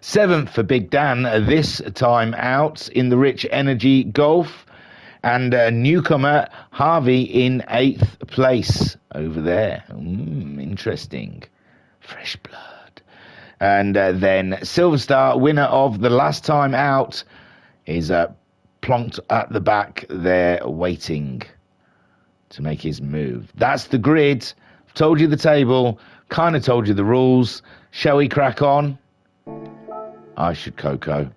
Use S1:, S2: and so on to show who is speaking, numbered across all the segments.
S1: 7th for Big Dan, this time out in the Rich Energy Golf. And newcomer Harvey in 8th place over there. Interesting. Fresh blood. And then Silver Star, winner of the last time out, is plonked at the back there waiting to make his move. That's the grid. I've told you the table. Kind of told you the rules. Shall we crack on? I should Coco.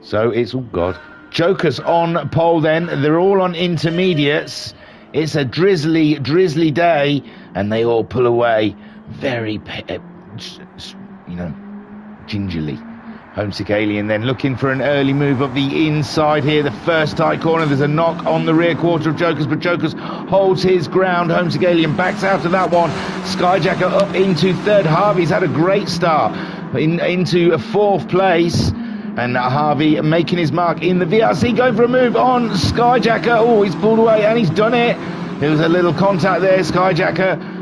S1: So it's all God. Jokers on pole then. They're all on intermediates. It's a drizzly day, and they all pull away very, gingerly. Homesick Alien then looking for an early move up the inside here. The first tight corner. There's a knock on the rear quarter of Jokers, but Jokers holds his ground. Homesick Alien backs out of that one. Skyjacker up into 3rd. Harvey's had a great start into 4th place. And Harvey making his mark in the VRC, going for a move on Skyjacker. Oh, he's pulled away and he's done it. There was a little contact there. Skyjacker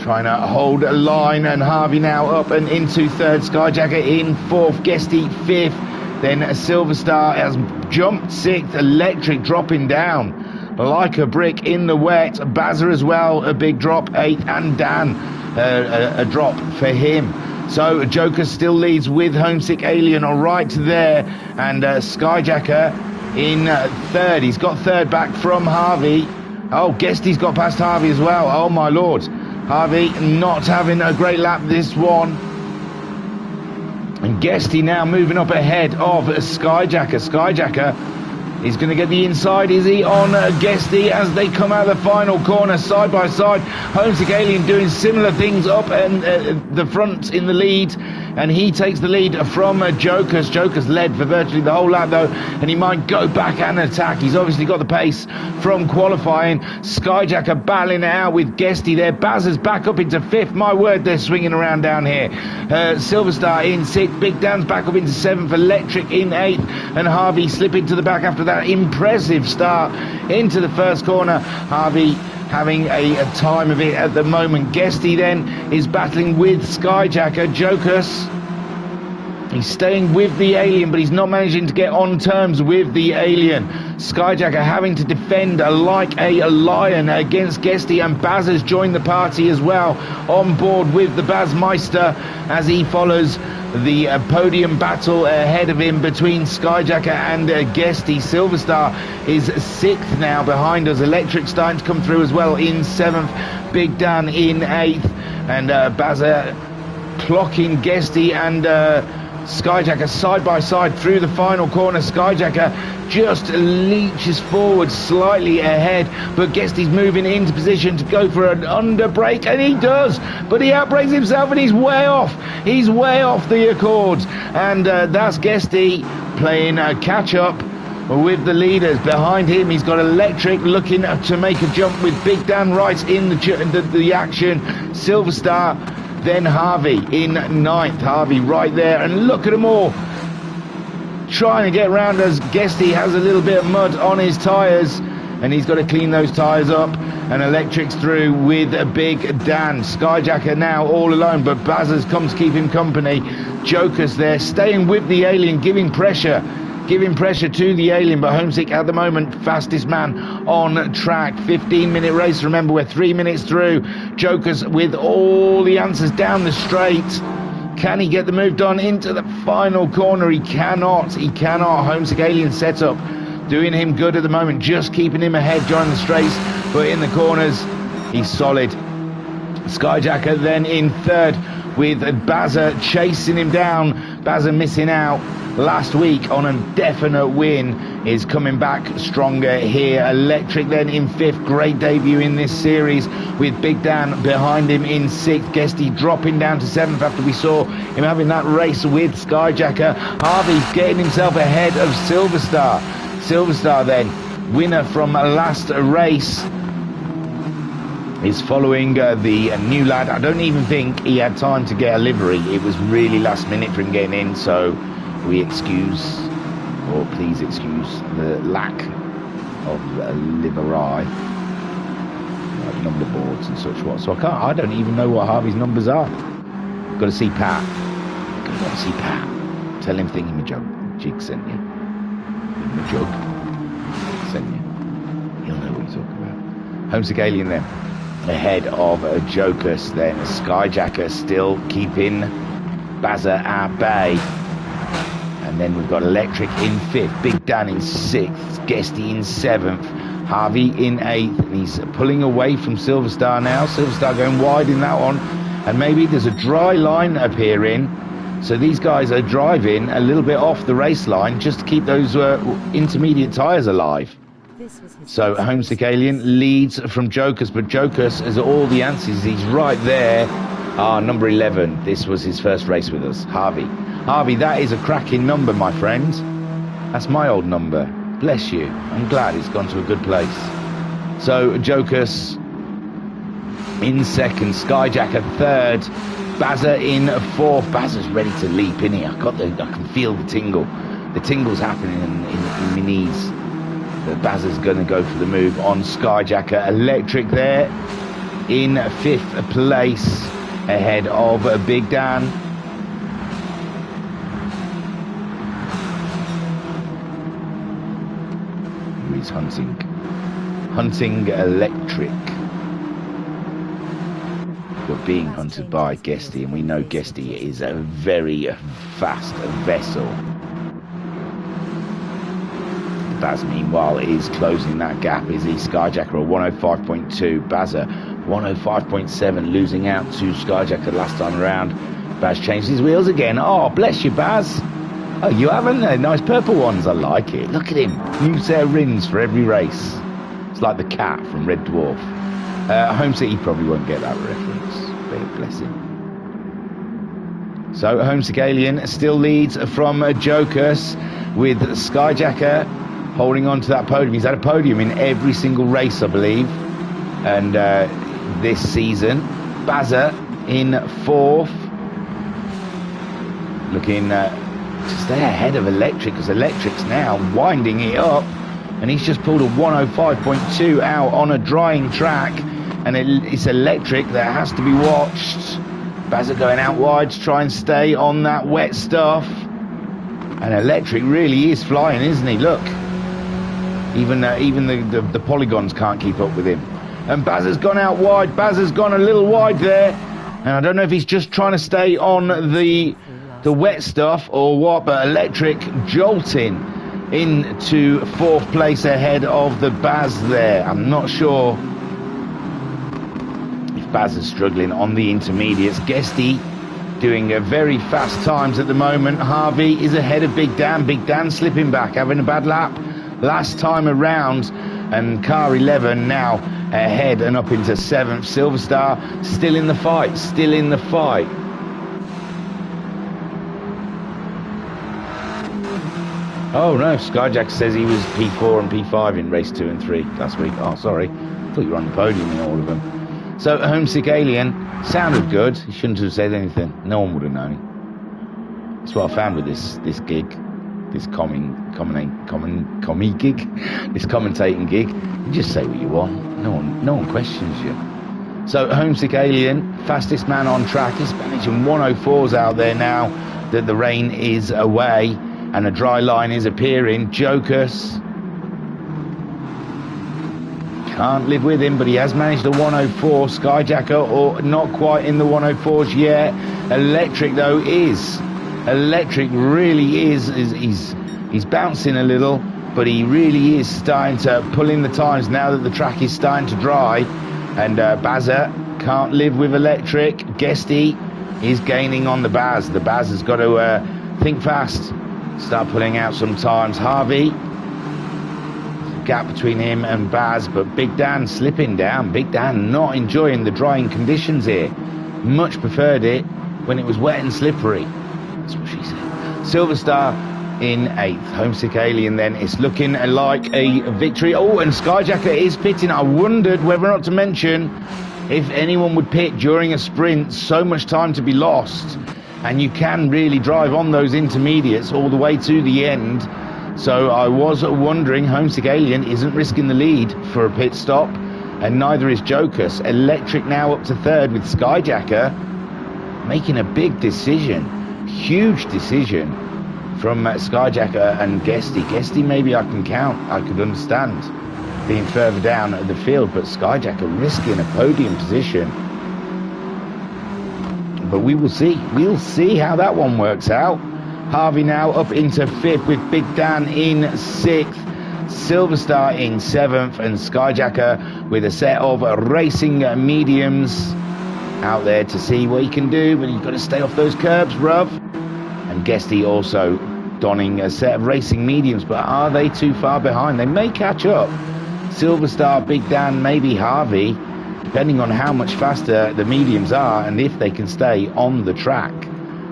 S1: trying to hold a line, and Harvey now up and into 3rd. Skyjacker in 4th. Guesty 5th. Then Silver Star has jumped 6th. Electric dropping down like a brick in the wet. Bazza as well, a big drop, 8th. And Dan, a drop for him. So Joker still leads with Homesick Alien right there, and Skyjacker in 3rd. He's got 3rd back from Harvey. Oh, Guesty's got past Harvey as well. Oh my lord. Harvey not having a great lap this one. And Guesty now moving up ahead of Skyjacker. Skyjacker is going to get the inside, is he, on Guesty as they come out of the final corner side by side. Homesick Alien doing similar things up and the front in the lead, and he takes the lead from Jokers. Jokers led for virtually the whole lap though, and he might go back and attack. He's obviously got the pace from qualifying. Skyjacker battling it out with Guesty there. Bazza's back up into 5th. My word, they're swinging around down here. Silver Star in 6th. Big Dan's back up into 7th. Electric in 8th, and Harvey slipping to the back after that impressive start into the first corner. Harvey having a time of it at the moment. Guesty then is battling with Skyjacker. Jokers, he's staying with the Alien, but he's not managing to get on terms with the Alien. Skyjacker having to defend like a lion against Guesty, and Baz has joined the party as well, on board with the Bazmeister as he follows the podium battle ahead of him between Skyjacker and Guesty. Silver Star is 6th now behind us. Electric starting to come through as well in 7th. Big Dan in 8th, and Bazza clocking Guesty and Skyjacker side by side through the final corner. Skyjacker just leeches forward slightly ahead, but Guesty's moving into position to go for an underbrake, and he does, but he outbrakes himself and he's way off the Accords, and that's Guesty playing catch up with the leaders behind him. He's got Electric looking to make a jump with Big Dan right in the action. Silver Star, then Harvey in 9th. Harvey right there, and look at them all trying to get round as Guesty has a little bit of mud on his tyres, and he's got to clean those tyres up. And Electric's through with a Big Dan. Skyjacker now all alone, but Bazza's come to keep him company. Joker's there staying with the Alien, giving pressure to the Alien, but Homesick at the moment fastest man on track. 15-minute race, remember we're 3 minutes through. Jokers with all the answers down the straight. Can he get the move done into the final corner? He cannot. Homesick Alien setup doing him good at the moment, just keeping him ahead during the straights, but in the corners he's solid. Skyjacker then in 3rd with Bazza chasing him down. Bazza missing out last week on a definite win, is coming back stronger here. Electric then in 5th, great debut in this series with Big Dan behind him in 6th. Guesty dropping down to 7th after we saw him having that race with Skyjacker. Harvey's getting himself ahead of Silver Star. Silver Star then, winner from last race, is following the new lad. I don't even think he had time to get a livery. It was really last minute for him getting in, so we please excuse the lack of livery, like number boards and such what. So I don't even know what Harvey's numbers are. Got to see Pat. Got to see Pat. Tell him Thingamajig sent you. Thingamajig sent you. He'll know what he's talking about. Homesick Alien then. Ahead of Jocus then. Skyjacker still keeping Bazza at bay. And then we've got Electric in 5th. Big Dan in 6th. Guesty in 7th. Harvey in 8th. And he's pulling away from Silver Star now. Silver Star going wide in that one. And maybe there's a dry line appearing. So these guys are driving a little bit off the race line just to keep those intermediate tyres alive. So Homesick Alien leads from Jocus, but Jocus has all the answers. He's right there. Number 11. This was his first race with us. Harvey. Harvey, that is a cracking number, my friend. That's my old number. Bless you. I'm glad it's gone to a good place. So Jocus in 2nd. Skyjacker 3rd. Bazza in 4th. Bazza's ready to leap, isn't he? I can feel the tingle. The tingle's happening in my knees. Bazza's going to go for the move on Skyjacker. Electric there in 5th place ahead of Big Dan. He's hunting Electric. We're being hunted by Guesty, and we know Guesty is a very fast vessel. Baz, meanwhile, is closing that gap. Is he? Skyjacker a 105.2. Bazza 105.7, losing out to Skyjacker last time around. Baz changed his wheels again. Oh, bless you, Baz. Oh, you haven't? They're nice purple ones. I like it. Look at him. New set of rims for every race. It's like the cat from Red Dwarf. Homesick, he probably won't get that reference. But bless him. So Homesick Alien still leads from Jocus, with Skyjacker holding on to that podium. He's had a podium in every single race, I believe, and this season. Bazza in 4th, looking to stay ahead of Electric, because Electric's now winding it up, and he's just pulled a 105.2 out on a drying track, and it's Electric that has to be watched. Bazza going out wide to try and stay on that wet stuff, and Electric really is flying, isn't he? Look. Even the polygons can't keep up with him. And Bazza's gone out wide. Bazza's gone a little wide there. And I don't know if he's just trying to stay on the wet stuff or what, but Electric jolting into 4th place ahead of the Baz there. I'm not sure if Baz is struggling on the intermediates. Guesty doing very fast times at the moment. Harvey is ahead of Big Dan. Big Dan slipping back, having a bad lap last time around, and car 11 now ahead and up into 7th. Silver Star still in the fight. Oh no, Skyjack says he was P4 and P5 in race 2 and 3 last week. Oh, sorry, I thought you were on the podium in all of them. So Homesick Alien sounded good. He shouldn't have said anything. No one would have known. That's what I found with this gig. This commentating gig, you just say what you want. No one questions you. So Homesick Alien, fastest man on track, is managing 104s out there now that the rain is away and a dry line is appearing. Jocus can't live with him, but he has managed a 104. Skyjacker, or not quite in the 104s yet. Electric though is. Electric really is he's bouncing a little, but he really is starting to pull in the times now that the track is starting to dry. And Bazza can't live with Electric. Guesty is gaining on the Baz. The Baz has got to think fast, start pulling out some times. Harvey, gap between him and Baz, but Big Dan slipping down. Big Dan not enjoying the drying conditions here. Much preferred it when it was wet and slippery. That's what she said. Silver Star in 8th. Homesick Alien then is looking like a victory. Oh, and Skyjacker is pitting. I wondered whether or not to mention if anyone would pit during a sprint. So much time to be lost, and you can really drive on those intermediates all the way to the end. So I was wondering, Homesick Alien isn't risking the lead for a pit stop, and neither is Jocus. Electric now up to 3rd with Skyjacker making a big decision, huge decision from Skyjacker and Guesty. Guesty maybe I could understand being further down at the field, but Skyjacker risking a podium position. But we will see. We'll see how that one works out. Harvey now up into 5th with Big Dan in 6th. Silver Star in 7th, and Skyjacker with a set of racing mediums out there to see what he can do, but you've got to stay off those curbs, bruv. And Guesty also donning a set of racing mediums, but are they too far behind? They may catch up. Silver Star, Big Dan, maybe Harvey, depending on how much faster the mediums are and if they can stay on the track.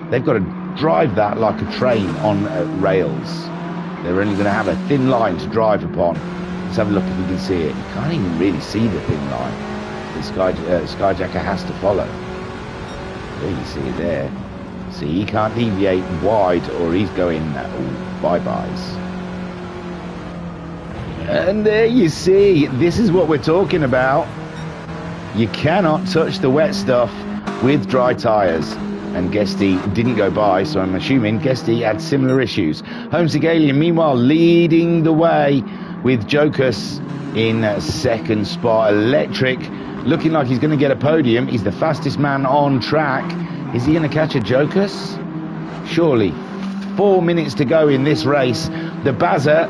S1: They've got to drive that like a train on rails. They're only going to have a thin line to drive upon. Let's have a look if we can see it. You can't even really see the thin line. The Skyjacker has to follow. There you see it there. See, he can't deviate wide or he's going bye-byes. And there you see, this is what we're talking about. You cannot touch the wet stuff with dry tyres. And Guesty didn't go by, so I'm assuming Guesty had similar issues. Homesick Alien, meanwhile, leading the way with Jokus in 2nd spot. Electric, looking like he's going to get a podium. He's the fastest man on track. Is he going to catch a Jokus? Surely. 4 minutes to go in this race. The Bazza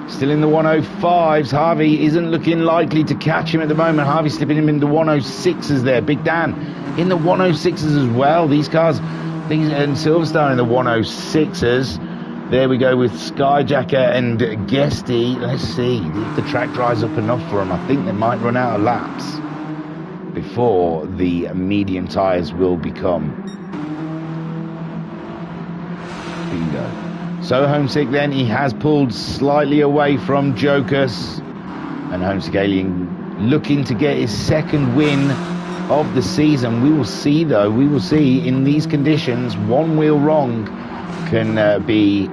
S1: still in the 105s. Harvey isn't looking likely to catch him at the moment. Harvey slipping him into 106s there. Big Dan in the 106s as well. These cars, and Silver Star in the 106s. There we go with Skyjacker and Guesty. Let's see if the track dries up enough for them. I think they might run out of laps before the medium tyres will become bingo. So Homesick then, he has pulled slightly away from Jokus, and Homesick Alien looking to get his 2nd win of the season. We will see though, we will see in these conditions, one wheel wrong can be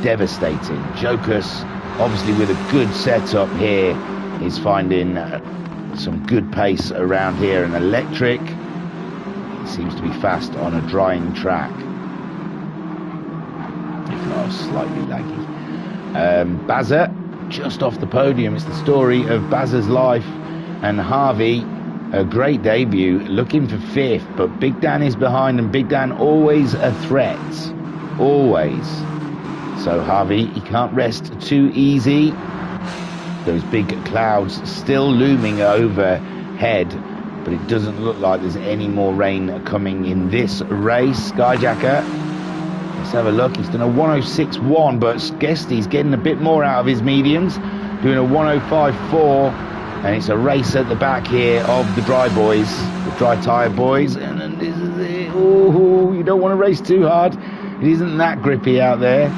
S1: devastating. Jokus, obviously with a good setup here, is finding some good pace around here, and Electric seems to be fast on a drying track, if not slightly laggy. Bazza just off the podium. It's the story of Bazza's life, and Harvey, a great debut, looking for 5th, but Big Dan is behind, and Big Dan always a threat, always. So Harvey, he can't rest too easy. Those big clouds still looming overhead, but it doesn't look like there's any more rain coming in this race. Skyjacker, let's have a look. He's done a 106.1, but Guesty's getting a bit more out of his mediums, doing a 105.4, and it's a race at the back here of the dry boys, the dry tyre boys, and this is it. Oh, you don't want to race too hard. It isn't that grippy out there.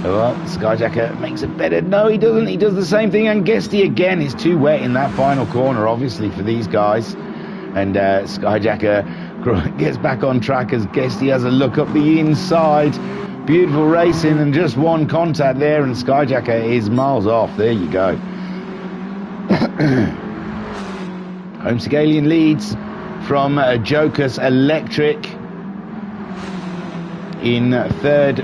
S1: Well, Skyjacker makes it better. No, he doesn't. He does the same thing. And Guesty again is too wet in that final corner, obviously, for these guys. And Skyjacker gets back on track as Guesty has a look up the inside. Beautiful racing, and just one contact there, and Skyjacker is miles off. There you go. Homesick Alien leads from Jokus. Electric in 3rd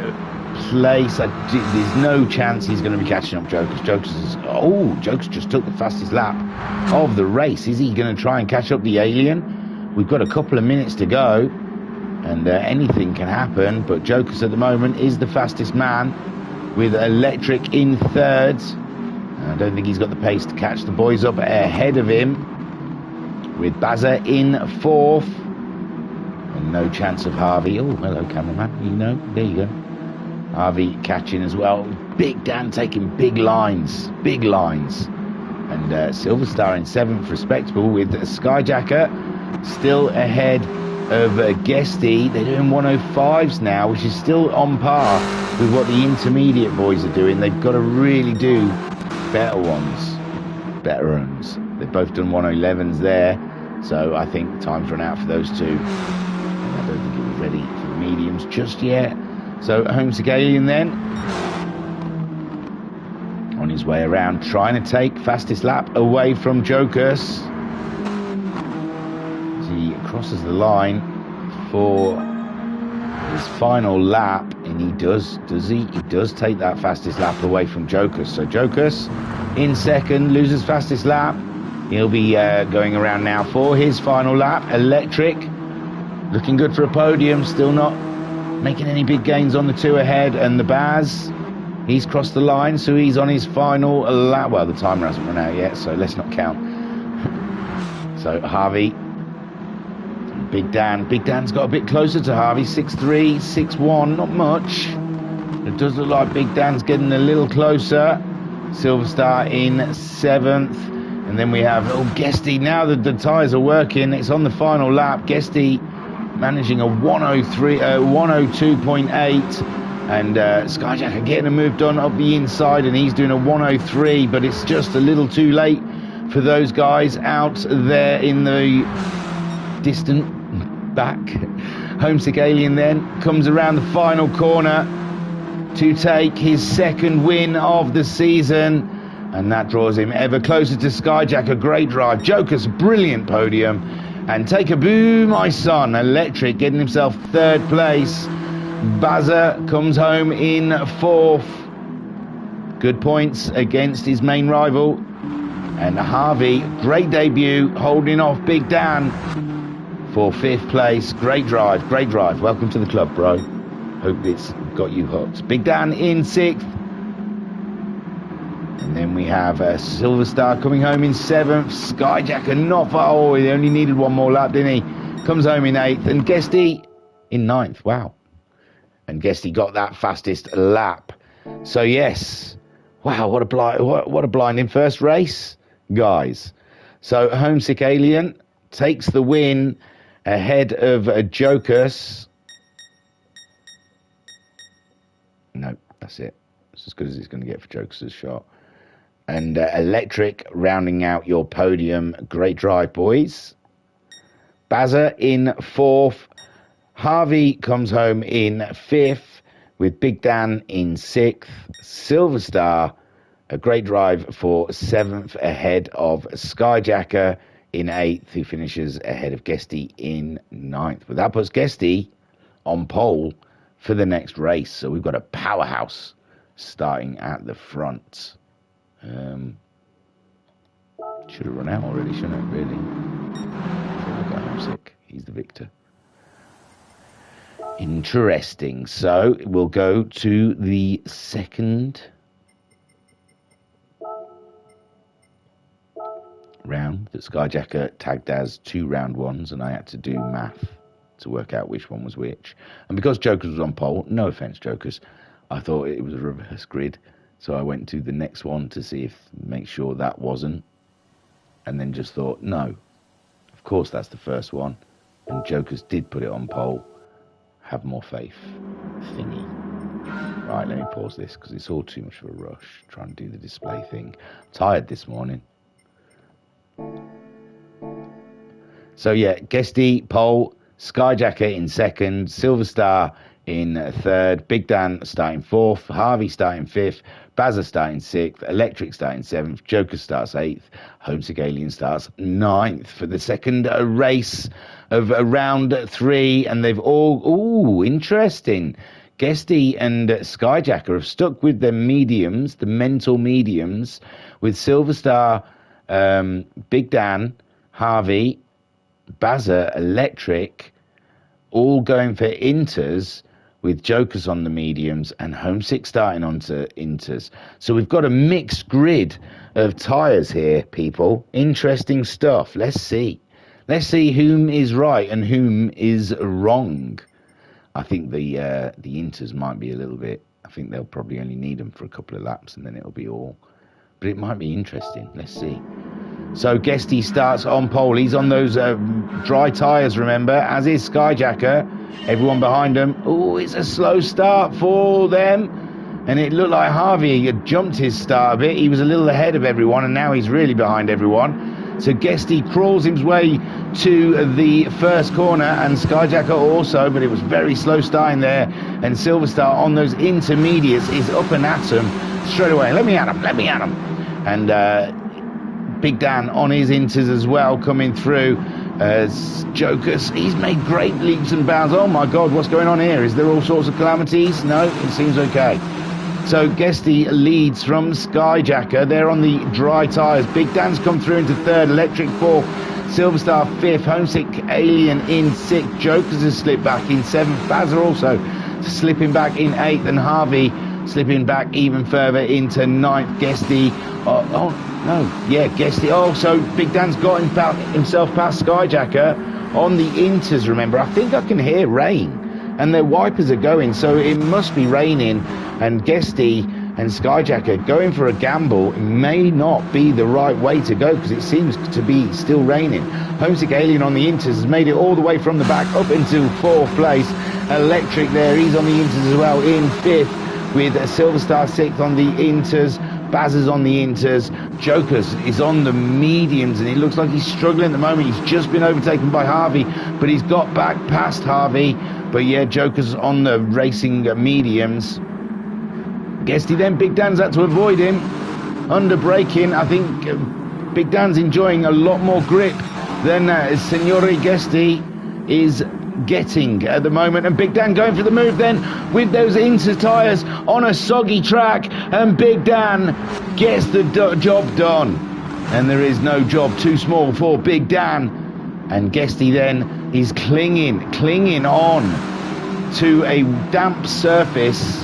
S1: place. There's no chance he's going to be catching up Jokus. Jokus just took the fastest lap of the race. Is he going to try and catch up the Alien? We've got a couple of minutes to go, and anything can happen, but Jokus at the moment is the fastest man, with Electric in 3rd. I don't think he's got the pace to catch the boys up ahead of him, with Bazza in 4th, and no chance of Harvey. Oh, hello cameraman, you know, there you go. Harvey catching as well. Big Dan taking big lines. And Silver Star in 7th, respectable, with Skyjacker still ahead of Guesty. They're doing 105s now, which is still on par with what the intermediate boys are doing. They've got to really do better ones. They've both done 111s there, so I think time's run out for those two. I don't think it was ready for the mediums just yet. So Homesick Alien then on his way around, trying to take fastest lap away from Jokus. As he crosses the line for his final lap, and he does he? He does take that fastest lap away from Jokus. So Jokus in second, loses fastest lap. He'll be going around now for his final lap. Electric, looking good for a podium, still not making any big gains on the two ahead. And the Baz, he's crossed the line, so he's on his final lap. Well, the timer hasn't run out yet, so let's not count. So Harvey, Big Dan. Big Dan's got a bit closer to Harvey, 6'3", 6'1", not much. It does look like Big Dan's getting a little closer. Silver Star in 7th. And then we have Guesty. Now that the tyres are working, it's on the final lap. Guesty managing a 102.8. And Skyjacker getting a move done up the inside, and he's doing a 103, but it's just a little too late for those guys out there in the distant back. Homesick Alien then comes around the final corner to take his second win of the season, and that draws him ever closer to Skyjacker. Great drive. Joker's brilliant podium. And take a boo, my son. Electric getting himself 3rd place. Bazza comes home in 4th. Good points against his main rival. And Harvey, great debut, holding off Big Dan for 5th place. Great drive, great drive. Welcome to the club, bro. Hope it's got you hooked. Big Dan in 6th. And then we have Silver Star coming home in 7th. Skyjacker not far. Oh, he only needed one more lap, didn't he? Comes home in 8th. And Guesty in 9th. Wow. And Guesty got that fastest lap. So, yes. Wow, what a blinding first race, guys. So, Homesick Alien takes the win ahead of Jokus. No, that's it. It's as good as it's going to get for Jokus' shot. And Electric rounding out your podium. Great drive, boys. Bazza in 4th. Harvey comes home in 5th, with Big Dan in 6th. Silver Star, a great drive for 7th, ahead of Skyjacker in 8th, who finishes ahead of Guesty in 9th. But that puts Guesty on pole for the next race. So we've got a powerhouse starting at the front. Should have run out already, shouldn't it, really? Look at Homesick. He's the victor. Interesting. So we'll go to the second round that Skyjacker tagged as 2 round ones, and I had to do math to work out which one was which. And because Jokers was on pole, no offense, Jokers, I thought it was a reverse grid. So I went to the next one to see make sure that wasn't, and then just thought, no, of course that's the first one. And Jokers did put it on pole. Have more faith, thingy. Right, let me pause this because it's all too much of a rush trying to do the display thing. I'm tired this morning. So yeah, Guesty pole, Skyjacker in 2nd, Silver Star in 3rd, Big Dan starting 4th, Harvey starting 5th, Bazza starting 6th, Electric starting 7th, Joker starts 8th, Homesick Alien starts 9th for the second race of round 3, and they've all, interesting. Guesty and Skyjacker have stuck with their mediums, the mental mediums, with Silver Star, Big Dan, Harvey, Bazza, Electric, all going for inters, with Jokers on the mediums and Homesick starting onto inters. So we've got a mixed grid of tyres here, people. Interesting stuff. Let's see. Let's see whom is right and whom is wrong. I think the inters might be a little bit... I think they'll probably only need them for a couple of laps and then it'll be all... But it might be interesting. Let's see. So Guesty starts on pole. He's on those dry tyres, remember, as is Skyjacker. Everyone behind him. Oh, it's a slow start for them. And it looked like Harvey had jumped his start a bit. He was a little ahead of everyone, and now he's really behind everyone. So Guesty crawls his way to the first corner, and Skyjacker also, but it was very slow starting there. And Silver Star on those intermediates is up and at him straight away. Let me at him, let me at him. And Big Dan on his inters as well, coming through. As Jokers, he's made great leaps and bounds. Oh my God, what's going on here? Is there all sorts of calamities? No, it seems okay. So Guesty leads from Skyjacker. They're on the dry tyres. Big Dan's come through into third. Electric fourth. Silverstar fifth. Homesick Alien in sixth. Jokers has slipped back in seventh. Bazza also slipping back in eighth. And Harvey slipping back even further into ninth. Guesty. Guesty. Oh, so Big Dan's got himself past Skyjacker on the inters, remember. I think I can hear rain. And their wipers are going, so it must be raining. And Guesty and Skyjacker going for a gamble may not be the right way to go, because it seems to be still raining. Homesick Alien on the inters has made it all the way from the back up into fourth place. Electric there, he's on the inters as well in fifth, with Silverstar sixth on the inters. Bazza's on the inters. Jokers is on the mediums, and it looks like he's struggling at the moment. He's just been overtaken by Harvey, but he's got back past Harvey. But yeah, Joker's on the racing mediums. Guesty then, Big Dan's had to avoid him. Under braking, I think Big Dan's enjoying a lot more grip than Signore Guesty is getting at the moment. And Big Dan going for the move then with those inter tyres on a soggy track. And Big Dan gets the job done. And there is no job too small for Big Dan. And Guesty then is clinging on to a damp surface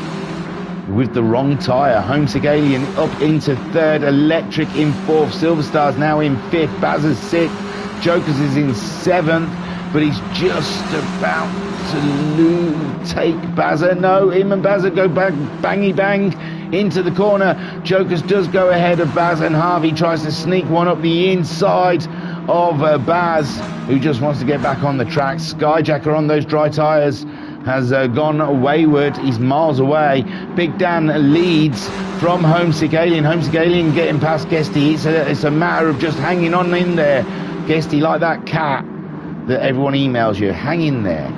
S1: with the wrong tyre. Homesick Alien up into third. Electric in fourth. Silverstar's now in fifth. Bazza's sixth. Jokers is in seventh, but he's just about to take Bazza. No, him and Bazza go back, bangy bang into the corner. Jokers does go ahead of Baz, and Harvey tries to sneak one up the inside of Baz, who just wants to get back on the track. Skyjacker on those dry tyres has gone wayward. He's miles away. Big Dan leads from Homesick Alien. Homesick Alien getting past Guesty. It's a matter of just hanging on in there. Guesty, like that cat that everyone emails you, hang in there.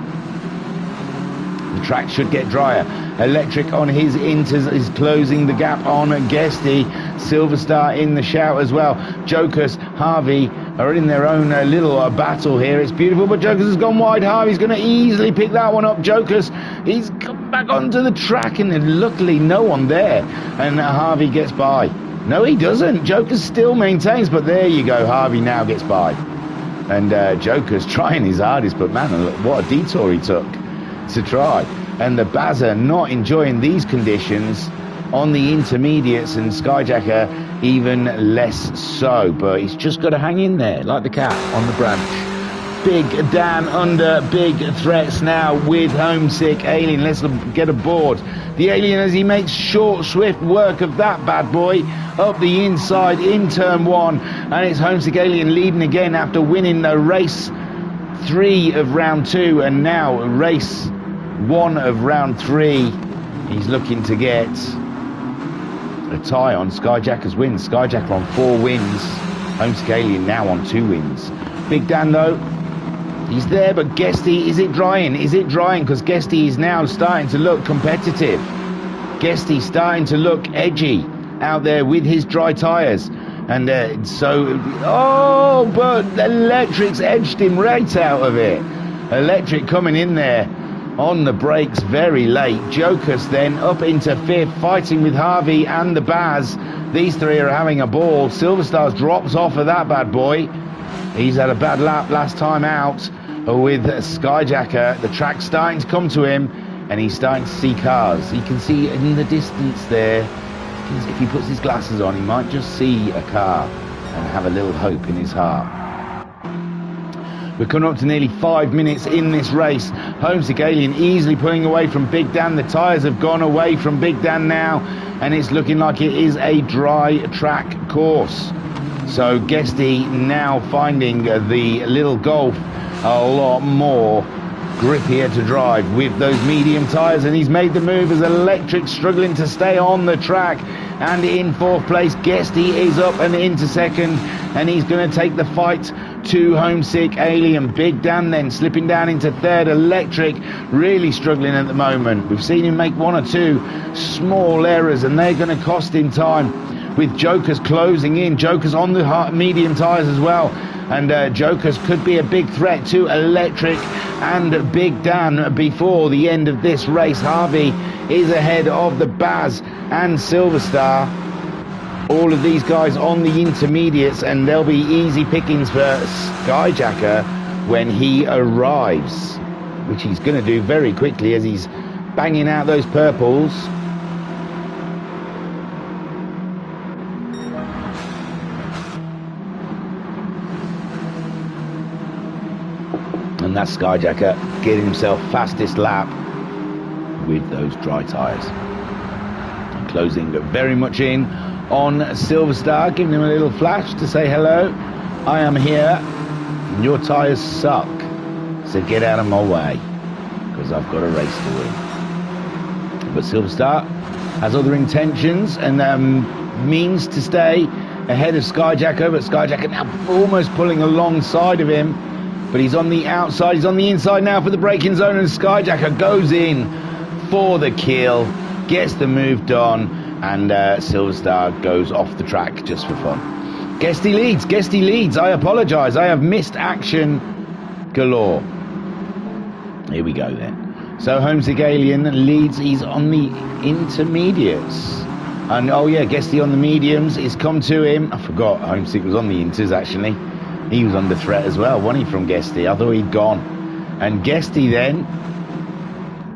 S1: The track should get drier. Electric on his inters is closing the gap on Guesty. Silverstar in the shout as well. Jokers, Harvey are in their own little battle here. It's beautiful, but Jokers has gone wide. Harvey's going to easily pick that one up. Jokers, he's come back onto the track, and luckily no one there. And Harvey gets by. No, he doesn't. Jokers still maintains, but there you go. Harvey now gets by. And Joker's trying his hardest, but man, look, what a detour he took to try. And the Bazza not enjoying these conditions on the intermediates, and Skyjacker even less so. But he's just got to hang in there like the cat on the branch. Big Dan under big threats now with Homesick Alien. Let's get aboard the Alien as he makes short, swift work of that bad boy up the inside in turn one. And it's Homesick Alien leading again after winning the race 3 of round 2, and now race 1 of round 3. He's looking to get a tie on Skyjacker's wins. Skyjacker on 4 wins. Homesick Alien now on 2 wins. Big Dan though, he's there, but Guesty, is it drying? Is it drying? Because Guesty is now starting to look competitive. Guesty starting to look edgy out there with his dry tyres. And but Electric's edged him right out of it. Electric coming in there on the brakes very late. Jokers then up into 5th, fighting with Harvey and the Baz. These 3 are having a ball. Silverstars drops off of that bad boy. He's had a bad lap last time out with Skyjacker. The track's starting to come to him, and he's starting to see cars. He can see in the distance there. If he puts his glasses on, he might just see a car and have a little hope in his heart. We're coming up to nearly 5 minutes in this race. Homesick Alien easily pulling away from Big Dan. The tyres have gone away from Big Dan now, and it's looking like it is a dry track course. So Guesty now finding the little Golf a lot more grippier to drive with those medium tyres, and he's made the move as Electric struggling to stay on the track. And in 4th place, Guesty is up and into 2nd, and he's going to take the fight to Homesick Alien. Big Dan then slipping down into 3rd. Electric really struggling at the moment. We've seen him make 1 or 2 small errors, and they're going to cost him time, with Jokers closing in. Jokers on the medium tyres as well. And Jokers could be a big threat to Electric and Big Dan before the end of this race. Harvey is ahead of the Baz and Silverstar. All of these guys on the intermediates, and they'll be easy pickings for Skyjacker when he arrives, which he's going to do very quickly as he's banging out those purples. And that's Skyjacker getting himself fastest lap with those dry tyres. And closing very much in on Silverstar, giving him a little flash to say hello. I am here. Your tyres suck. So get out of my way, because I've got a race to win. But Silverstar has other intentions and means to stay ahead of Skyjacker, but Skyjacker now almost pulling alongside of him. But he's on the outside, he's on the inside now for the braking zone, and Skyjacker goes in for the kill, gets the move done, and Silverstar goes off the track just for fun. Guesty leads, I apologise, I have missed action galore. Here we go then. So Homesick Alien leads, he's on the intermediates. And oh yeah, Guesty on the mediums, he's come to him. I forgot Homesick was on the inters actually. He was under threat as well, wasn't he, from Guesty? I thought he'd gone. And Guesty then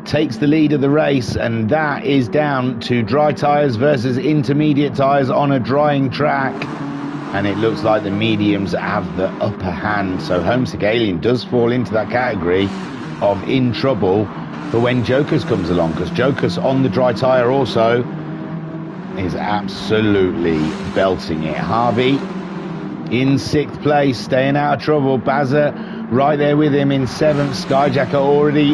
S1: takes the lead of the race, and that is down to dry tyres versus intermediate tyres on a drying track. And it looks like the mediums have the upper hand. So Homesick Alien does fall into that category of in trouble for when Jokers comes along, because Jokers on the dry tyre also is absolutely belting it. Harvey in 6th place, staying out of trouble. Bazza right there with him in 7th. Skyjacker already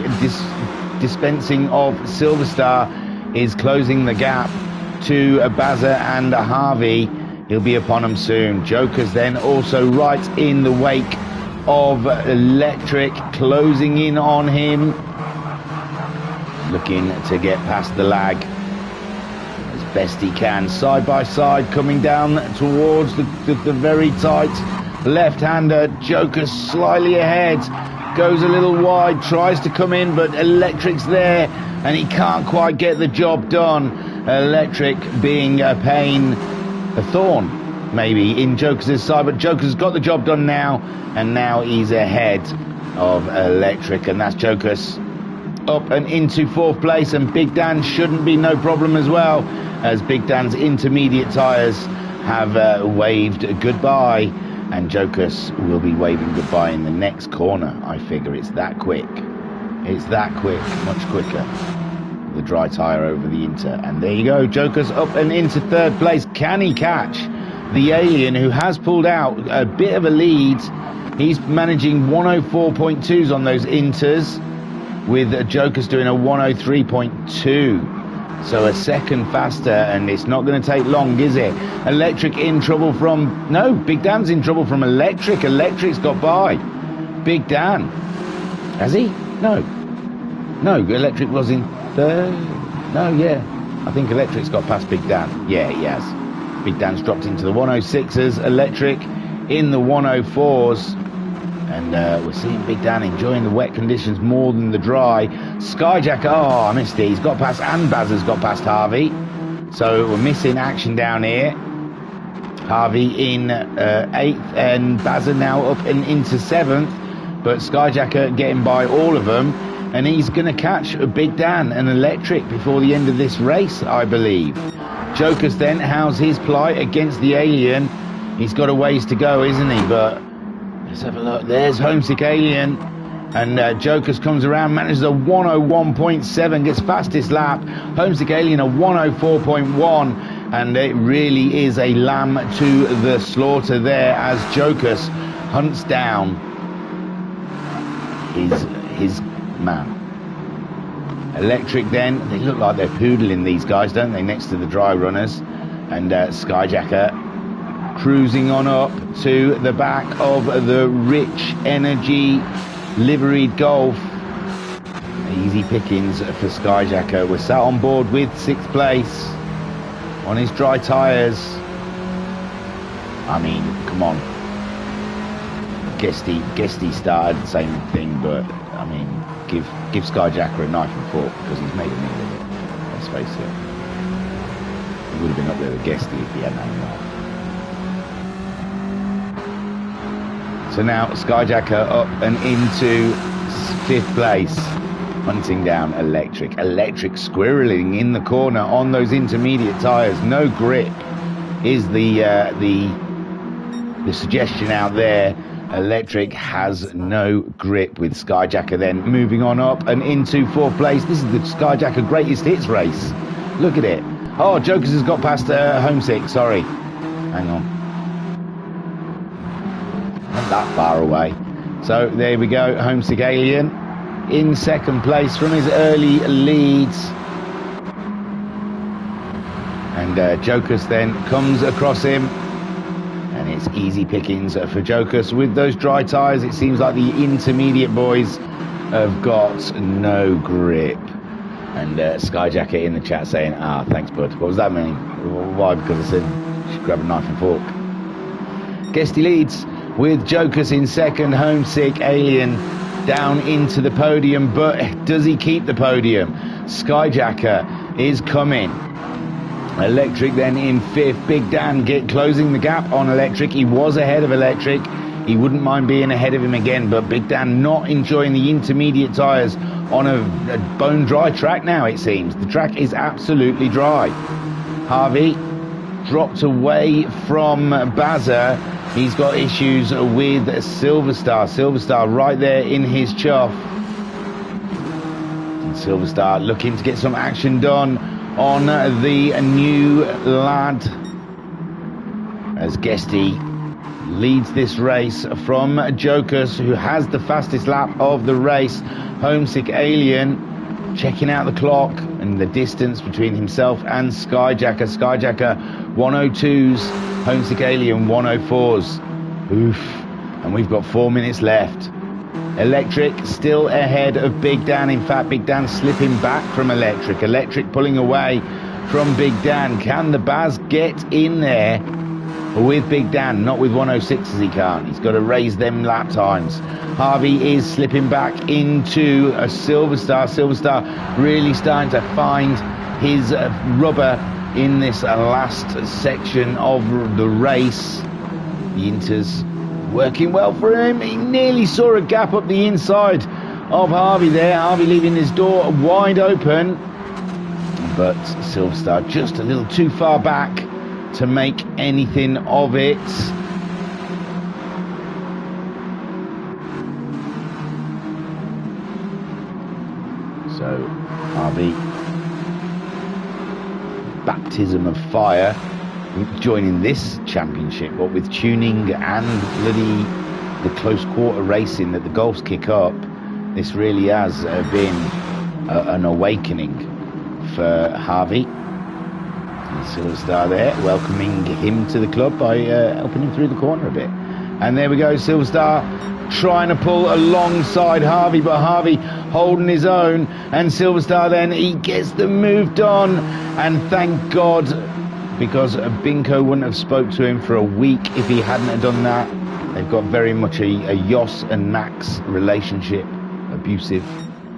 S1: dispensing of Silverstar is closing the gap to Bazza and Harvey. He'll be upon him soon. Jokers then also right in the wake of Electric, closing in on him, looking to get past the lag as best he can. Side by side, coming down towards the very tight left-hander. Joker slightly ahead, goes a little wide, tries to come in, but Electric's there and he can't quite get the job done. Electric being a pain, a thorn maybe in Joker's side, but Joker's got the job done now, and now he's ahead of Electric, and that's Joker's up and into 4th place. And Big Dan shouldn't be no problem as well, as Big Dan's intermediate tyres have waved goodbye, and Joker's will be waving goodbye in the next corner. I figure it's that quick. It's that quick, much quicker. The dry tyre over the inter, and there you go. Joker's up and into 3rd place. Can he catch the Alien, who has pulled out a bit of a lead? He's managing 104.2s on those inters, with Joker's doing a 103.2, so a second faster, and it's not going to take long, is it? Electric in trouble from, no, Big Dan's in trouble from Electric. Electric's got by Big Dan, has he? No, Electric was in 3rd. No, yeah, I think Electric's got past Big Dan. Yeah, he has. Big Dan's dropped into the 106s, Electric in the 104s. And we're seeing Big Dan enjoying the wet conditions more than the dry. Skyjacker, oh, I missed it. He's got past, and Bazza's got past Harvey. So we're missing action down here. Harvey in 8th, and Bazza now up and into 7th. But Skyjacker getting by all of them. And he's going to catch Big Dan and Electric before the end of this race, I believe. Joker's then, how's his plight against the Alien? He's got a ways to go, isn't he? But let's have a look. There's Homesick Alien, and Jokers comes around, manages a 101.7, gets fastest lap. Homesick Alien a 104.1, and it really is a lamb to the slaughter there as Jokers hunts down his man. Electric then, they look like they're poodling, these guys, don't they, next to the dry runners. And Skyjacker cruising on up to the back of the Rich Energy liveried Golf. Easy pickings for Skyjacker. We're sat on board with 6th place on his dry tyres. I mean, come on. Guesty started the same thing, but I mean, give Skyjacker a knife and fork because he's made a meal of it. Let's face it. He would have been up there with Guesty if he hadn't had a knife. So now Skyjacker up and into 5th place, hunting down Electric. Electric squirreling in the corner on those intermediate tyres. No grip is the suggestion out there. Electric has no grip, with Skyjacker then moving on up and into 4th place. This is the Skyjacker greatest hits race. Look at it. Oh, Jokers has got past Homesick. Sorry. Hang on. Not that far away. So there we go. Homesick Alien in 2nd place from his early leads. And Jokers then comes across him. And it's easy pickings for Jokers. With those dry tyres, it seems like the intermediate boys have got no grip. And Skyjacker in the chat saying, thanks, bud. What does that mean? Why? Because I said you should grab a knife and fork. Guesty leads with Jokers in 2nd. Homesick Alien down into the podium. But does he keep the podium? Skyjacker is coming. Electric then in 5th. Big Dan closing the gap on Electric. He was ahead of Electric. He wouldn't mind being ahead of him again, but Big Dan not enjoying the intermediate tyres on a bone dry track now, it seems. The track is absolutely dry. Harvey dropped away from Bazza. He's got issues with Silverstar. Silverstar right there in his chuff. And Silverstar looking to get some action done on the new lad, as Guesty leads this race from Jokers, who has the fastest lap of the race. Homesick Alien checking out the clock and the distance between himself and Skyjacker. Skyjacker 102s, Homesick Alien 104s. Oof. And we've got 4 minutes left. Electric still ahead of Big Dan. In fact, Big Dan slipping back from Electric. Electric pulling away from Big Dan. Can the Baz get in there with Big Dan? Not with 106s, he can't. He's got to raise them lap times. Harvey is slipping back into a Silverstar. Silverstar really starting to find his rubber in this last section of the race. The Inters working well for him. He nearly saw a gap up the inside of Harvey there. Harvey leaving his door wide open. But Silverstar just a little too far back to make anything of it. So Harvey, baptism of fire, joining this championship, what with tuning and bloody the close quarter racing that the Golfs kick up. This really has been an awakening for Harvey. And Silverstar there, welcoming him to the club by helping him through the corner a bit. And there we go, Silverstar trying to pull alongside Harvey, but Harvey holding his own. And Silverstar then, he gets the move done. And thank God, because Binko wouldn't have spoke to him for a week if he hadn't have done that. They've got very much a Jos and Max relationship, abusive,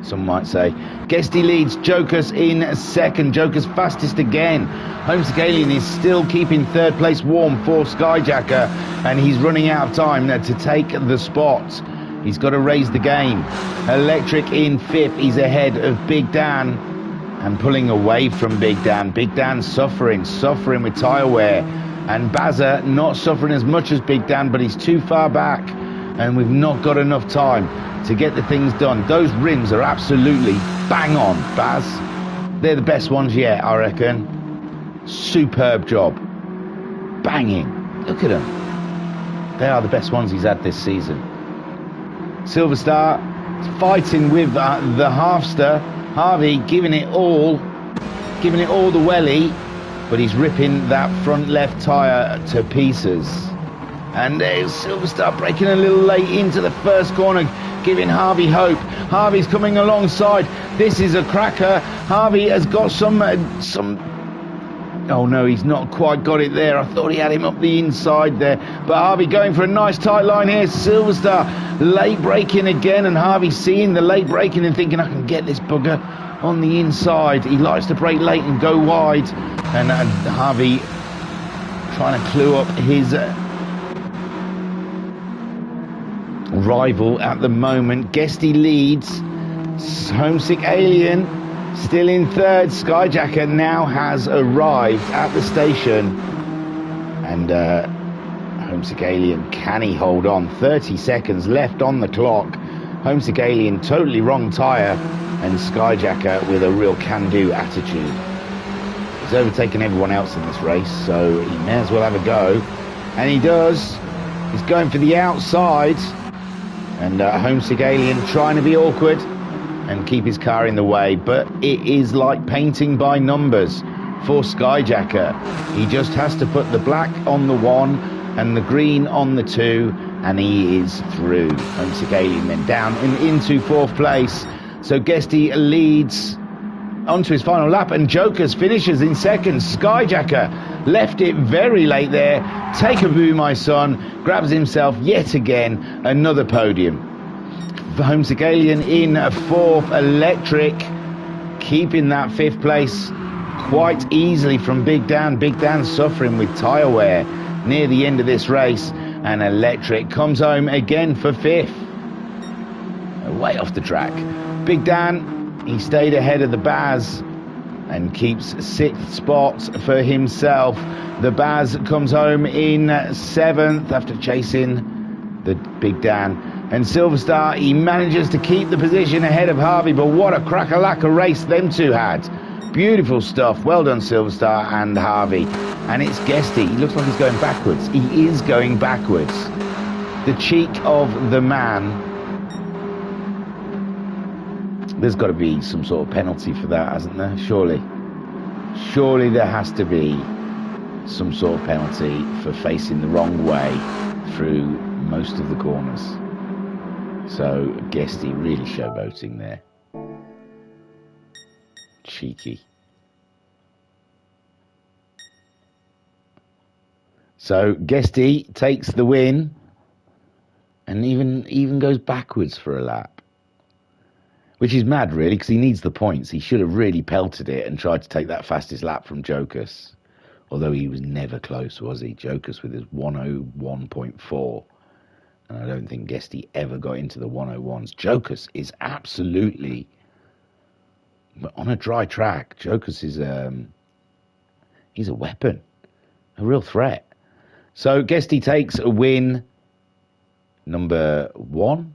S1: some might say. Guesty leads, Jokers in second. Jokers fastest again. Homesick Alien is still keeping third place warm for Skyjacker, and he's running out of time to take the spot. He's got to raise the game. Electric in fifth. He's ahead of Big Dan and pulling away from Big Dan. Big Dan suffering with tyre wear. And Bazza not suffering as much as Big Dan, but he's too far back. And we've not got enough time to get the things done. Those rims are absolutely bang on, Baz. They're the best ones yet, I reckon. Superb job. Banging. Look at them. They are the best ones he's had this season. Silverstar fighting with the halfster. Harvey giving it all the welly, but he's ripping that front left tyre to pieces. And there's Silverstar breaking a little late into the first corner, giving Harvey hope. Harvey's coming alongside. This is a cracker. Harvey has got some Oh no, he's not quite got it there. I thought he had him up the inside there. But Harvey going for a nice tight line here. Silverstar late braking again, and Harvey seeing the late braking and thinking, I can get this bugger on the inside. He likes to brake late and go wide. And Harvey trying to clue up his rival at the moment. Guesty leads. Homesick Alien still in third. Skyjacker now has arrived at the station, and Homesick Alien, can he hold on? 30 seconds left on the clock. Homesick Alien totally wrong tyre, and Skyjacker with a real can-do attitude. He's overtaken everyone else in this race, so he may as well have a go, and he does. He's going for the outside, and Homesick Alien trying to be awkward and keep his car in the way, but it is like painting by numbers for Skyjacker. He just has to put the black on the 1 and the green on the 2, and he is through. Homesick Alien then down and into 4th place. So Guesty leads onto his final lap, and Jokers finishes in 2nd. Skyjacker left it very late there. Take a boo, my son. Grabs himself yet again another podium. Homesick Alien in 4th. Electric keeping that 5th place quite easily from Big Dan. Big Dan suffering with tyre wear near the end of this race, and Electric comes home again for 5th. Way off the track. Big Dan, he stayed ahead of the Baz and keeps 6th spot for himself. The Baz comes home in 7th after chasing the Big Dan. And Silverstar, he manages to keep the position ahead of Harvey, but what a crack-a-lack race them two had. Beautiful stuff. Well done, Silverstar and Harvey. And it's Guesty. He looks like he's going backwards. He is going backwards. The cheek of the man. There's got to be some sort of penalty for that, hasn't there? Surely. Surely there has to be some sort of penalty for facing the wrong way through most of the corners. So Guesty really showboating there. Cheeky. So Guesty takes the win, and even goes backwards for a lap, which is mad really, because he needs the points. He should have really pelted it and tried to take that fastest lap from Jokus, although he was never close, was he? Jokus with his 101.4. And I don't think Guesty ever got into the 101s. Jokus is absolutely, on a dry track, Jokus is he's a weapon, a real threat. So Guesty takes a win. Number 1,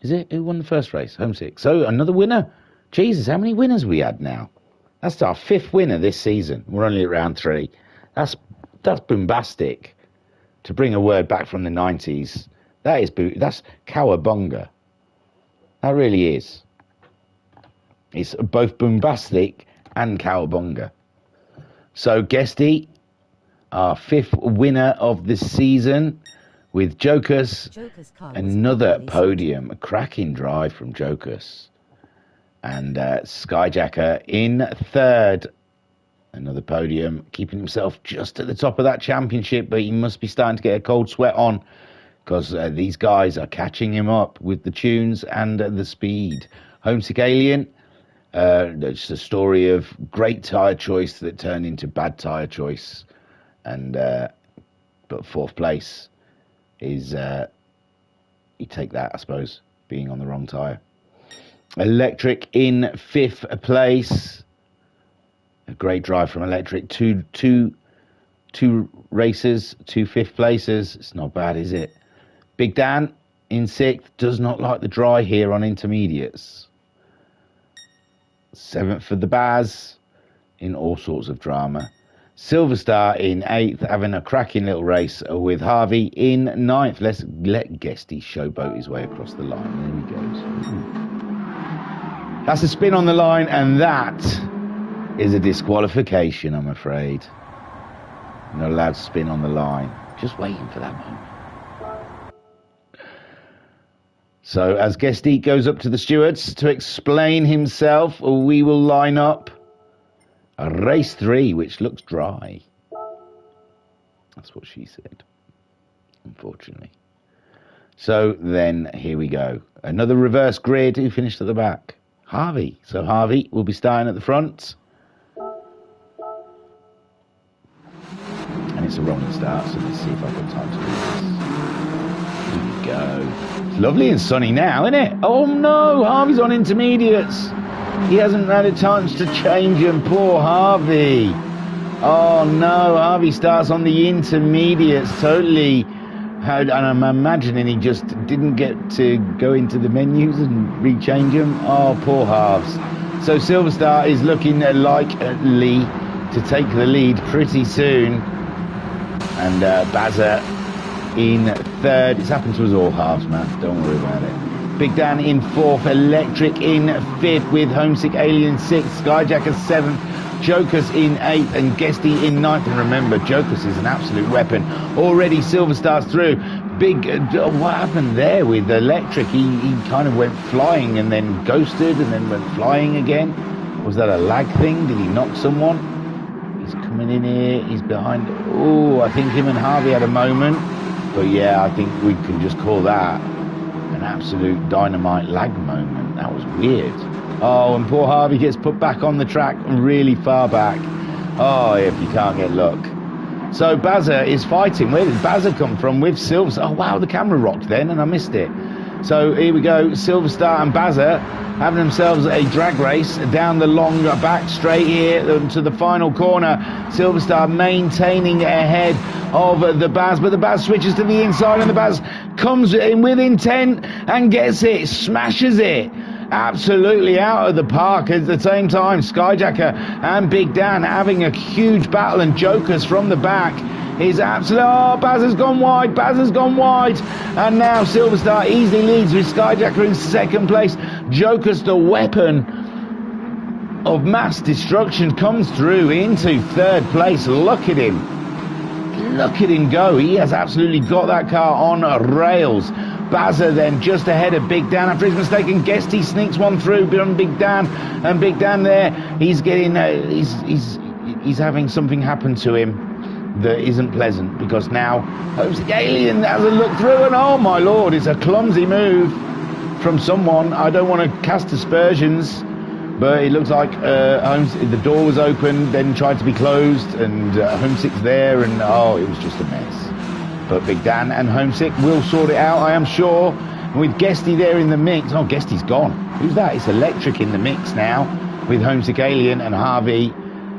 S1: is it? Who won the first race? Homesick. So another winner. Jesus, how many winners we had now? That's our 5th winner this season. We're only at round 3. That's bombastic. To bring a word back from the 90s. That's cowabunga. That really is. It's both bombastic and cowabunga. So Guesty, our 5th winner of the season, with Jokus, another podium. A cracking drive from Jokus. And Skyjacker in 3rd. Another podium, keeping himself just at the top of that championship, but he must be starting to get a cold sweat on, because these guys are catching him up with the tunes and the speed. Homesick Alien, it's a story of great tyre choice that turned into bad tyre choice. And but 4th place is, you take that, I suppose, being on the wrong tyre. Electric in 5th place. A great drive from Electric. Two races, 2 5th places. It's not bad, is it? Big Dan in 6th. Does not like the dry here on intermediates. 7th for the Baz in all sorts of drama. Silverstar in 8th, having a cracking little race with Harvey in 9th. Let's let Guesty showboat his way across the line. There he goes. That's a spin on the line, and that is a disqualification, I'm afraid. You're not allowed to spin on the line. Just waiting for that moment. So as Guesty goes up to the stewards to explain himself, we will line up Race 3, which looks dry. That's what she said, unfortunately. So then, here we go. Another reverse grid. Who finished at the back? Harvey. So Harvey will be starting at the front. And it's a rolling start, so let's see if I've got time to do this. Here we go. It's lovely and sunny now, isn't it? Oh no, Harvey's on intermediates. He hasn't had a chance to change him. Poor Harvey. Oh no, Harvey starts on the intermediates totally. And I'm imagining he just didn't get to go into the menus and rechange them. Oh, poor halves. So Silver Star is looking likely to take the lead pretty soon. And Bazza in third. It's happened to us all halves, man. Don't worry about it. Big Dan in fourth. Electric in fifth with Homesick Alien sixth. Skyjacker seventh. Jokers in 8th and Guesty in 9th. And remember, Jokers is an absolute weapon. Already Silver Star's through. Big, what happened there with Electric? He kind of went flying and then ghosted and then went flying again. Was that a lag thing? Did he knock someone? He's coming in here. He's behind. Oh, I think him and Harvey had a moment. But yeah, I think we can just call that an absolute dynamite lag moment. That was weird. Oh, and poor Harvey gets put back on the track really far back. Oh, if you can't get luck. So Bazza is fighting. Where did Bazza come from with Silver Star? Oh, wow, the camera rocked then and I missed it. So here we go. Silver Star and Bazza having themselves a drag race down the long back straight here to the final corner. Silver Star maintaining ahead of the Baz, but the Baz switches to the inside and the Baz comes in with intent and gets it, smashes it. Absolutely out of the park. At the same time, Skyjacker and Big Dan having a huge battle, and Jokers from the back is absolutely... Oh, Baz has gone wide. Baz has gone wide. And now Silver Star easily leads with Skyjacker in second place. Jokers, the weapon of mass destruction, comes through into third place. Look at him. Look at him go. He has absolutely got that car on rails. Bazza then just ahead of Big Dan after his mistake, and Guesty sneaks one through beyond Big Dan, and Big Dan there, he's getting he's having something happen to him that isn't pleasant, because now Homesick Alien has a look through, and oh my lord, it's a clumsy move from someone. I don't want to cast aspersions, but it looks like the door was open, then tried to be closed, and Homesick's there, and oh, it was just a mess. But Big Dan and Homesick will sort it out, I am sure. And with Guesty there in the mix. Oh, Guesty's gone. Who's that? It's Electric in the mix now, with Homesick Alien and Harvey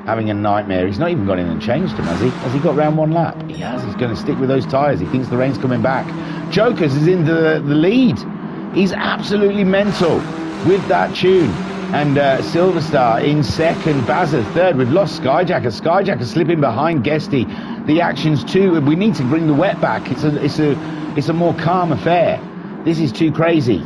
S1: having a nightmare. He's not even gone in and changed him, has he? Has he got round one lap? He has. He's going to stick with those tyres. He thinks the rain's coming back. Jokers is in the lead. He's absolutely mental with that tune. And Silver Star in second, Bazza third. We've lost Skyjacker. Skyjacker slipping behind Guesty. The action's too. We need to bring the wet back. It's a more calm affair. This is too crazy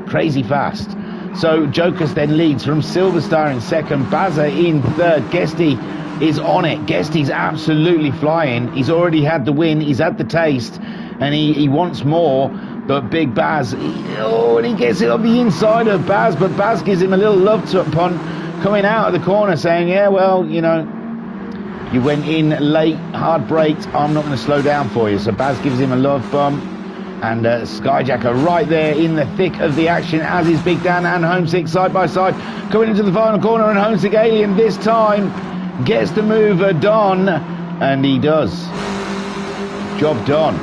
S1: fast. So Jokers then leads from Silver Star in second, Bazza in third. Guesty is on it. Guesty's absolutely flying. He's already had the win. He's had the taste, and he wants more. But Big Baz, and he gets it on the inside of Baz, but Baz gives him a little love upon coming out of the corner, saying, yeah, well, you know, you went in late, hard braked, I'm not going to slow down for you. So Baz gives him a love bump, and Skyjacker right there in the thick of the action, as is Big Dan and Homesick side by side, coming into the final corner, and Homesick Alien this time gets the mover done, and he does. Job done.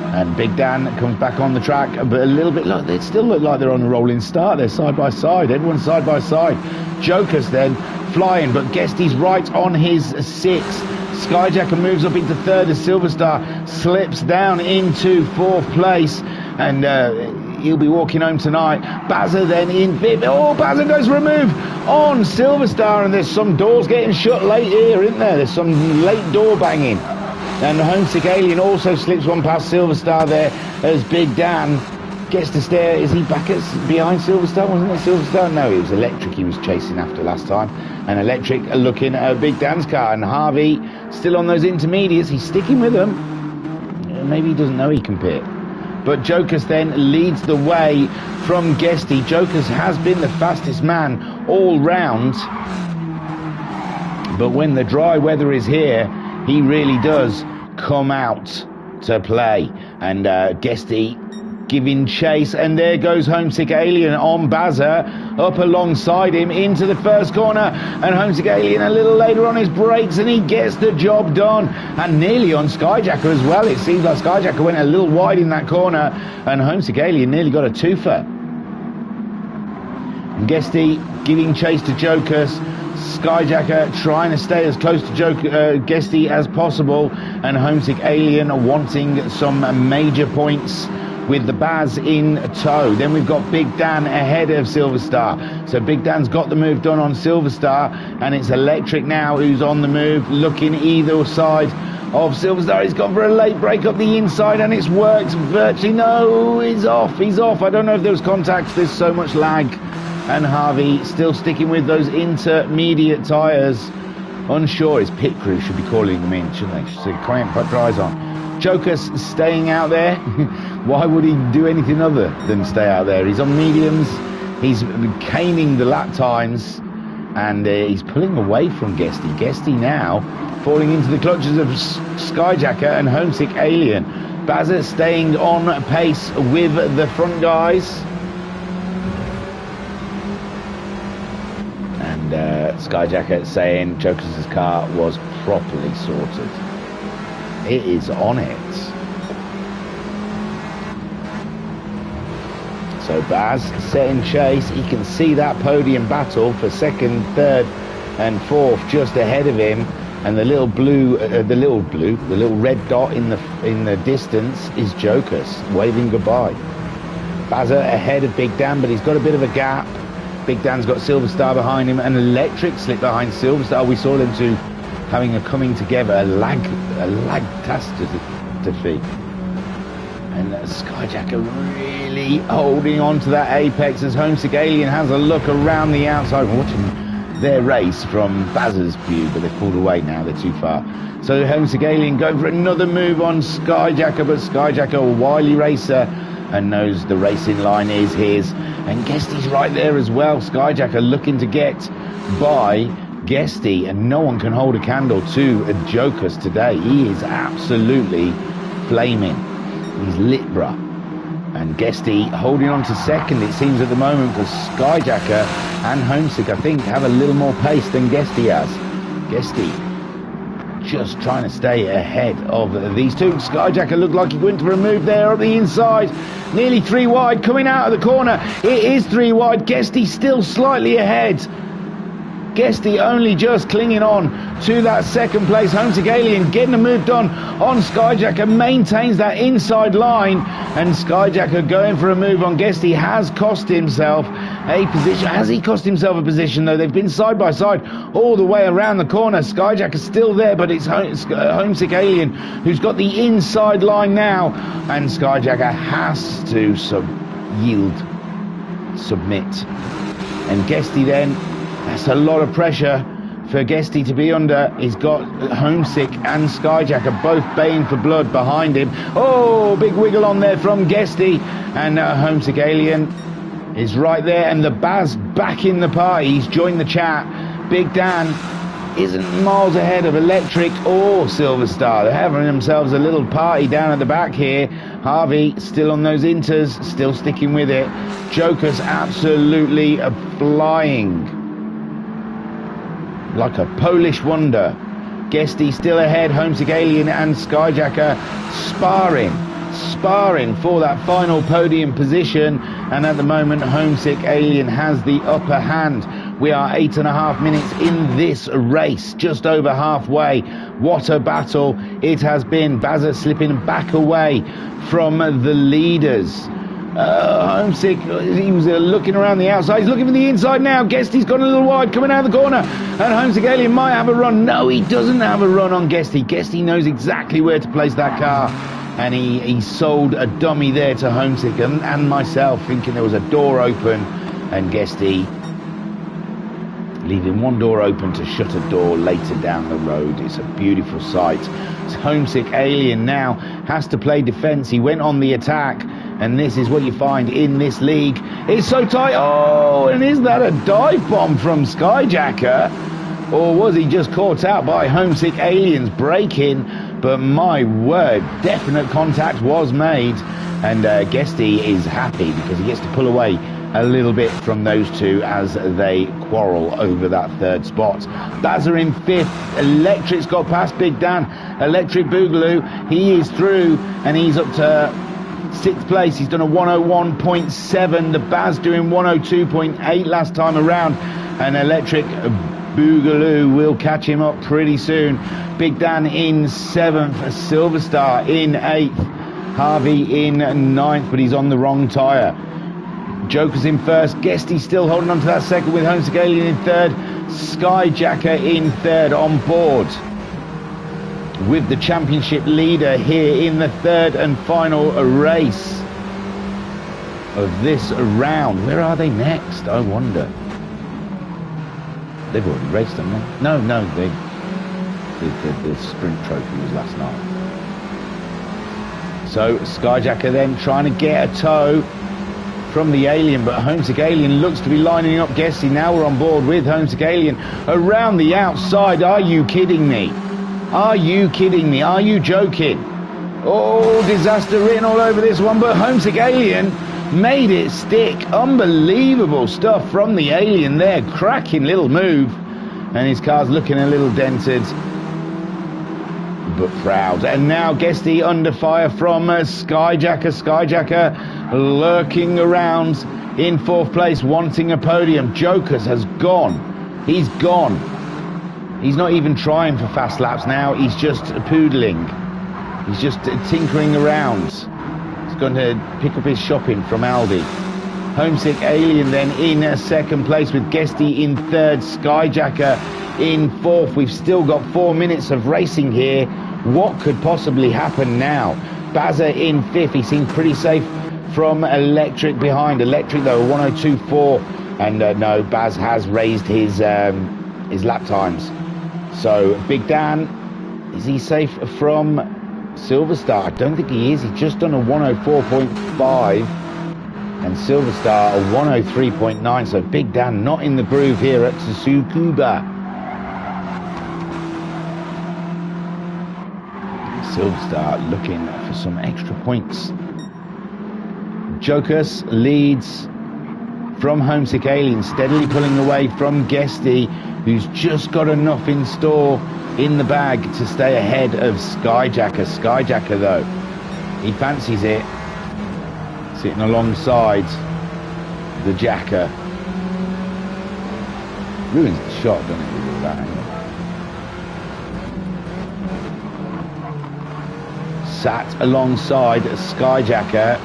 S1: And Big Dan comes back on the track, but a little bit, look, they still look like they're on a rolling start. They're side by side, everyone's side by side. Jokers then flying, but Guesty's right on his sixth. Skyjacker moves up into third as Silver Star slips down into fourth place, and he'll be walking home tonight. Bazza then in fifth. Oh, Bazza goes for a move on Silver Star, and there's some doors getting shut late here, isn't there? There's some late door banging. And the Homesick Alien also slips one past Silver Star there as Big Dan gets to stare. Is he back behind Silver Star? Wasn't it Silver Star? No, it was Electric he was chasing after last time. And Electric looking at Big Dan's car. And Harvey still on those intermediates. He's sticking with them. Maybe he doesn't know he can pit. But Jokers then leads the way from Guesty. Jokers has been the fastest man all round. But when the dry weather is here, he really does come out to play. And Guesty giving chase, and there goes Homesick Alien on Bazza, up alongside him into the first corner, and Homesick Alien a little later on his brakes, and he gets the job done, and nearly on Skyjacker as well. It seems like Skyjacker went a little wide in that corner, and Homesick Alien nearly got a twofer. And Guesty giving chase to Jokers, Skyjacker trying to stay as close to Guesty as possible, and Homesick Alien wanting some major points with the Baz in tow. Then we've got Big Dan ahead of Silverstar. So Big Dan's got the move done on Silverstar, and it's Electric now who's on the move, looking either side of Silverstar. He's gone for a late break up the inside, and it's worked virtually. No, he's off. I don't know if there was contact. There's so much lag. And Harvey still sticking with those intermediate tyres. Unsure. His pit crew should be calling them in, shouldn't they? Should say, come on, put dries on. Joker's staying out there. Why would he do anything other than stay out there? He's on mediums. He's caning the lap times, and he's pulling away from Guesty. Guesty now falling into the clutches of Skyjacker and Homesick Alien. Bazza staying on pace with the front guys. And Skyjacker saying Joker's car was properly sorted. It is on it. So Baz setting chase. He can see that podium battle for second, third and fourth just ahead of him, and the little red dot in the distance is Jokers waving goodbye. Bazza ahead of Big Dan, but he's got a bit of a gap. Big Dan's got Silverstar behind him, and Electric slipped behind Silverstar. We saw them two having a coming together, a lag catastrophe. And Skyjacker really holding on to that apex as Homesick Alien has a look around the outside. We're watching their race from Bazza's view, but they've pulled away now, they're too far. So Homesick Alien going for another move on Skyjacker, but Skyjacker, a wily racer, and knows the racing line is his. And Guesty's right there as well. Skyjacker looking to get by Guesty, and no one can hold a candle to Jokers today. He is absolutely flaming. He's lit, bruh. And Guesty holding on to second, it seems, at the moment, because Skyjacker and Homesick, I think, have a little more pace than Guesty has. Guesty just trying to stay ahead of these two. Skyjacker looked like he went for a move there up the inside. Nearly three wide, coming out of the corner. It is three wide. Guesty still slightly ahead. Guesty only just clinging on to that second place. Homesick Alien getting the move done on Skyjacker, maintains that inside line, and Skyjacker going for a move on Guesty has cost himself a position. Has he cost himself a position though? They've been side by side all the way around the corner. Skyjacker's still there, but it's Homesick Alien who's got the inside line now, and Skyjacker has to submit. And Guesty then, that's a lot of pressure for Guesty to be under. He's got Homesick and Skyjacker both baying for blood behind him. Oh, big wiggle on there from Guesty, and Homesick Alien is right there, and the Baz back in the party. He's joined the chat. Big Dan isn't miles ahead of Electric or Silverstar. They're having themselves a little party down at the back here. Harvey still on those inters, still sticking with it. Joker's absolutely flying like a Polish wonder. Guesty still ahead. Homesick Alien and Skyjacker sparring for that final podium position, and at the moment Homesick Alien has the upper hand. We are 8.5 minutes in this race, just over halfway. What a battle it has been. Bazza slipping back away from the leaders. Homesick, he was looking around the outside. He's looking for the inside now. Guesty's gone a little wide, coming out of the corner, and Homesick Alien might have a run. No, he doesn't have a run on Guesty. Guesty knows exactly where to place that car, and he sold a dummy there to Homesick and myself, thinking there was a door open, and Guesty leaving one door open to shut a door later down the road. It's a beautiful sight. Homesick Alien now has to play defense. He went on the attack, and this is what you find in this league. It's so tight. Oh, and is that a dive bomb from Skyjacker? Or was he just caught out by Homesick Aliens breaking? But my word, definite contact was made. And Guesty is happy because he gets to pull away a little bit from those two as they quarrel over that third spot. Bazza in fifth. Electric's got past Big Dan. Electric Boogaloo, he is through and he's up to sixth place. He's done a 101.7. The Baz doing 102.8 last time around. And Electric Boogaloo will catch him up pretty soon. Big Dan in seventh. Silver Star in eighth. Harvey in ninth, but he's on the wrong tyre. Joker's in first. Guesty still holding on to that second with Homesick Alien in third. Skyjacker in third on board with the championship leader here in the third and final race of this round. Where are they next? I wonder. They've already raced them, haven't they? No, the sprint trophy was last night. So Skyjacker then trying to get a tow from the Alien, but Homesick Alien looks to be lining up Guesty. Now we're on board with Homesick Alien around the outside. Are you kidding me? Are you kidding me? Are you joking? Oh, disaster written all over this one, but Homesick Alien made it stick. Unbelievable stuff from the Alien there. Cracking little move. And his car's looking a little dented, but proud. And now Guesty under fire from Skyjacker. Skyjacker lurking around in fourth place, wanting a podium. Jokers has gone. He's gone. He's not even trying for fast laps now. He's just poodling. He's just tinkering around. He's going to pick up his shopping from Aldi. Homesick Alien then in second place with Guesty in third. Skyjacker in fourth. We've still got 4 minutes of racing here. What could possibly happen now? Bazza in fifth. He seems pretty safe from Electric behind. Electric though 102.4, and no, Baz has raised his lap times. So Big Dan, is he safe from Silver Star? I don't think he is. He's just done a 104.5, and Silver Star a 103.9. So Big Dan not in the groove here at Tsukuba. Silver Star looking for some extra points. Jokers leads from Homesick Alien, steadily pulling away from Guesty, who's just got enough in store in the bag to stay ahead of Skyjacker. Skyjacker though, he fancies it, sitting alongside the Jacker. Ruins the shot, doesn't it, with that angle? Sat alongside Skyjacker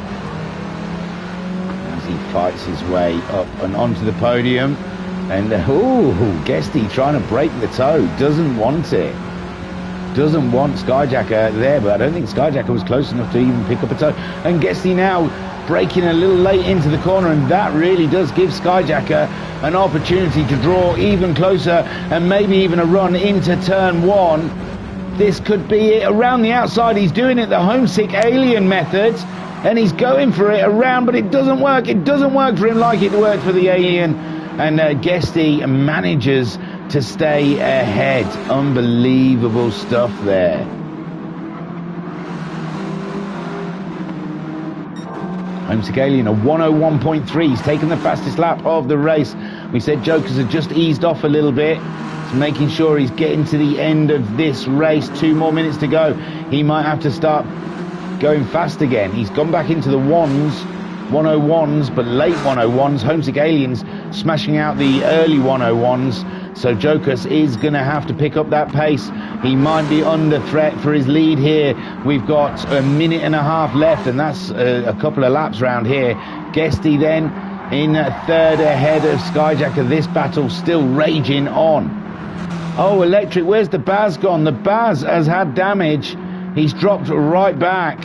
S1: as he fights his way up and onto the podium. And Guesty trying to break the toe, doesn't want it. Doesn't want Skyjacker there, but I don't think Skyjacker was close enough to even pick up a toe. And Guesty now breaking a little late into the corner, and that really does give Skyjacker an opportunity to draw even closer and maybe even a run into turn one. This could be it. Around the outside, he's doing it the Homesick Alien method, and he's going for it around, but it doesn't work. It doesn't work for him like it worked for the Alien, and Guesty manages to stay ahead. Unbelievable stuff there. Homesick Alien, a 101.3. He's taken the fastest lap of the race. We said Jokers had just eased off a little bit, so making sure he's getting to the end of this race. 2 more minutes to go. He might have to start going fast again. He's gone back into the 101s, but late 101s. Homesick Aliens smashing out the early 101s. So Jokers is going to have to pick up that pace. He might be under threat for his lead here. We've got a minute and a half left, and that's a couple of laps round here. Guesty then in third ahead of Skyjacker. This battle still raging on. Oh, Electric, where's the Baz gone? The Baz has had damage. He's dropped right back,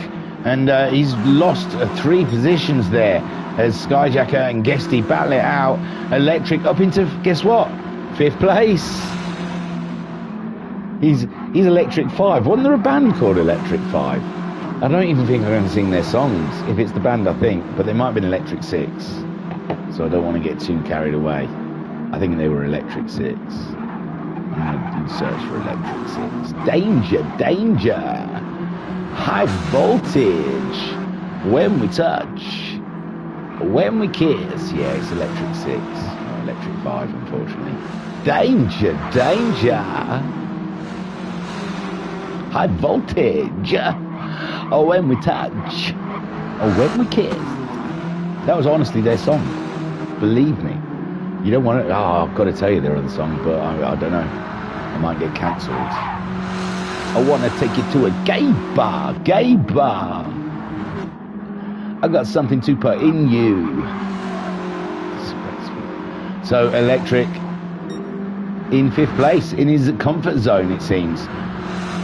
S1: and he's lost 3 positions there as Skyjacker and Guesty battle it out. Electric up into, guess what? 5th place. He's Electric 5. Wasn't there a band called Electric 5? I don't even think I'm going to sing their songs. If it's the band, I think. But they might have been Electric 6. So I don't want to get too carried away. I think they were Electric 6. I'm going to search for electric 6. Danger, danger. High voltage. When we touch. When we kiss. Yeah, it's electric 6. Electric 5, unfortunately. Danger, danger. High voltage. Oh, when we touch. Oh, when we kiss. That was honestly their song. Believe me. You don't want to... Oh, I've got to tell you their other song, but I don't know. I might get cancelled. I want to take you to a gay bar. Gay bar. I got something to put in you. So, Electric in 5th place. In his comfort zone, it seems.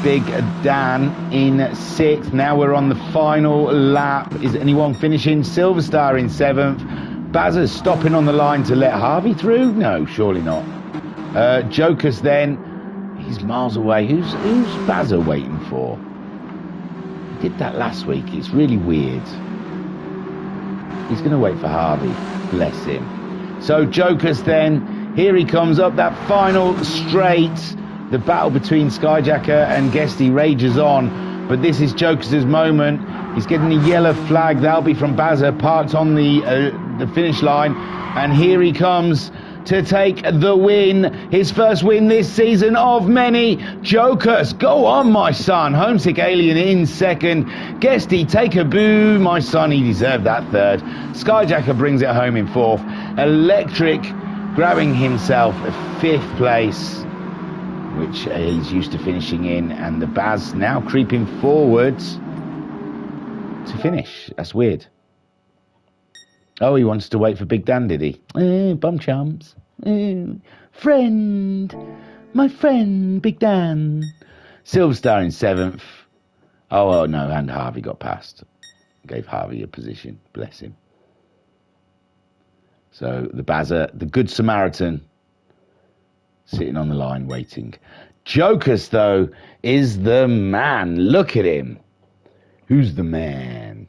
S1: Big Dan in 6th. Now we're on the final lap. Is anyone finishing? Silver Star in 7th. Bazza's stopping on the line to let Harvey through? No, surely not. Jokers then. He's miles away. Who's Bazza waiting for? He did that last week. It's really weird. He's going to wait for Harvey. Bless him. So Jokers then. Here he comes up that final straight. The battle between Skyjacker and Guesty rages on, but this is Jokers' moment. He's getting the yellow flag. That'll be from Bazza, parked on the finish line, and here he comes to take the win. His first win this season of many. Jokers, go on, my son. Homesick Alien in 2nd. Guesty, take a boo, my son. He deserved that 3rd. Skyjacker brings it home in 4th. Electric grabbing himself a 5th place, which he's used to finishing in, and the Baz now creeping forwards to finish. That's weird. Oh, he wants to wait for Big Dan, did he? Bum chums. Friend. My friend, Big Dan. Silver Star in 7th. Oh, no, and Harvey got past. Gave Harvey a position. Bless him. So the Bazza, the Good Samaritan, sitting on the line waiting. Jokers, though, is the man. Look at him. Who's the man?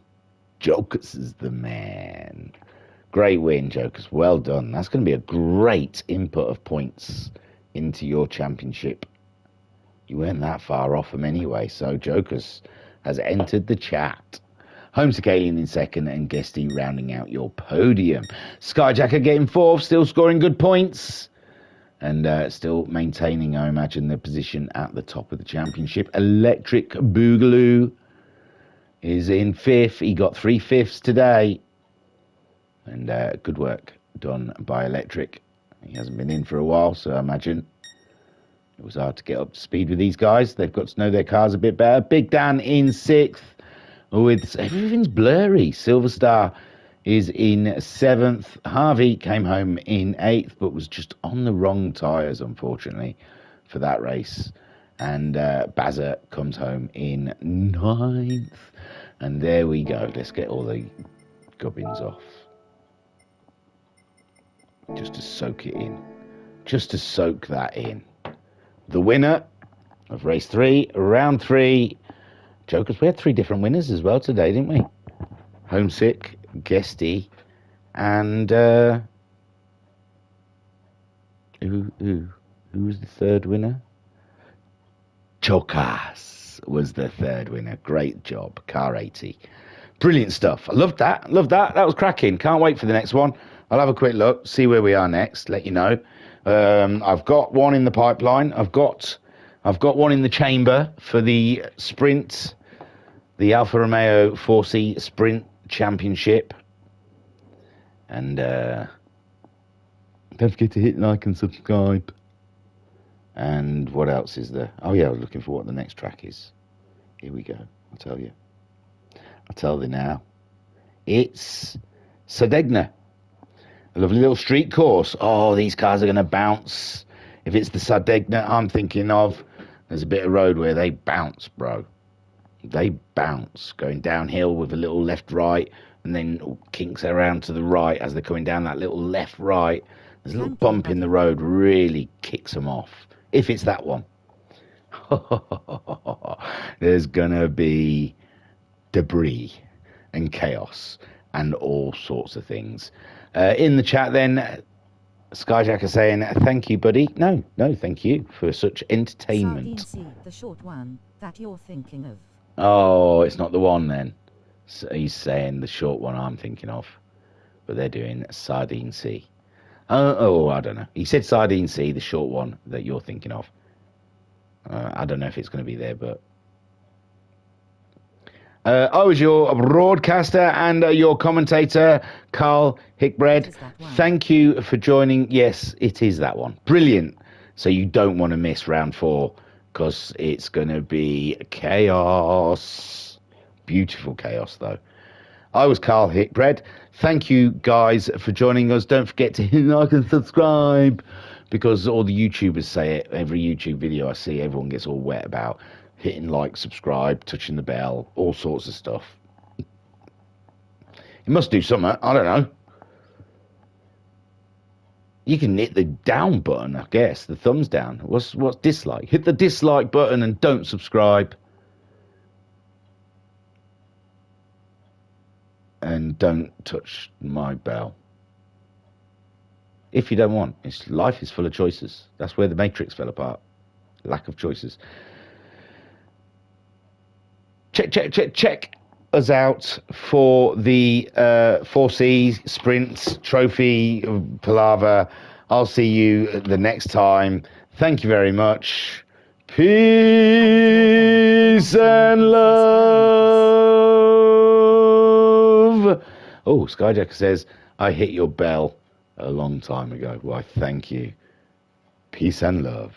S1: Jokers is the man. Great win, Jokers. Well done. That's going to be a great input of points into your championship. You weren't that far off them anyway, so Jokers has entered the chat. Homesick Alien in 2nd and Guesty rounding out your podium. Skyjacker getting 4th, still scoring good points. And still maintaining, I imagine, the position at the top of the championship. Electric Boogaloo is in 5th. He got 3 5ths today. And good work done by Electric. He hasn't been in for a while, so I imagine it was hard to get up to speed with these guys. They've got to know their cars a bit better. Big Dan in 6th. With everything's blurry. Silver Star is in 7th. Harvey came home in 8th, but was just on the wrong tyres, unfortunately, for that race. And Bazza comes home in 9th. And there we go. Let's get all the gubbins off. Just to soak it in. Just to soak that in. The winner of race 3, round 3. Jokers, we had 3 different winners as well today, didn't we? Homesick, Guesty, and who was the 3rd winner? Jokers was the 3rd winner. Great job, Car 80. Brilliant stuff. I loved that. That was cracking. Can't wait for the next one. I'll have a quick look, see where we are next, let you know. I've got one in the pipeline. I've got one in the chamber for the sprint, the Alfa Romeo 4C Sprint Championship. And don't forget to hit like and subscribe. And what else is there? Oh, yeah, I was looking for what the next track is. Here we go. I'll tell you. I'll tell you now. It's Sardegna. A lovely little street course. Oh, these cars are going to bounce. If it's the Sardegna I'm thinking of, there's a bit of road where they bounce, bro. They bounce, going downhill with a little left-right, and then kinks around to the right as they're coming down that little left-right. There's a little bump in the road, really kicks them off. If it's that one. There's going to be debris and chaos and all sorts of things. In the chat then, Skyjacker saying, thank you, buddy. No, thank you for such entertainment.
S2: Sardine C, the short one that you're thinking of.
S1: Oh, it's not the one then. So he's saying the short one I'm thinking of. But they're doing Sardine C. Oh, I don't know. He said Sardine C, the short one that you're thinking of. I don't know if it's going to be there, but... I was your broadcaster and your commentator, Carl Hickbread. Thank you for joining. Yes, it is that one. Brilliant. So you don't want to miss round 4 because it's going to be chaos. Beautiful chaos, though. I was Carl Hickbread. Thank you, guys, for joining us. Don't forget to hit like and subscribe because all the YouTubers say it. Every YouTube video I see, everyone gets all wet about hitting like, subscribe, touching the bell, all sorts of stuff. You must do something. I don't know. You can hit the down button, I guess, the thumbs down. What's dislike? Hit the dislike button and don't subscribe. And don't touch my bell. If you don't want. Life is full of choices. That's where the Matrix fell apart. Lack of choices. Check us out for the 4C Sprints Trophy Palaver. I'll see you the next time. Thank you very much. Peace and love. Oh, Skyjacker says, I hit your bell a long time ago. Why, thank you. Peace and love.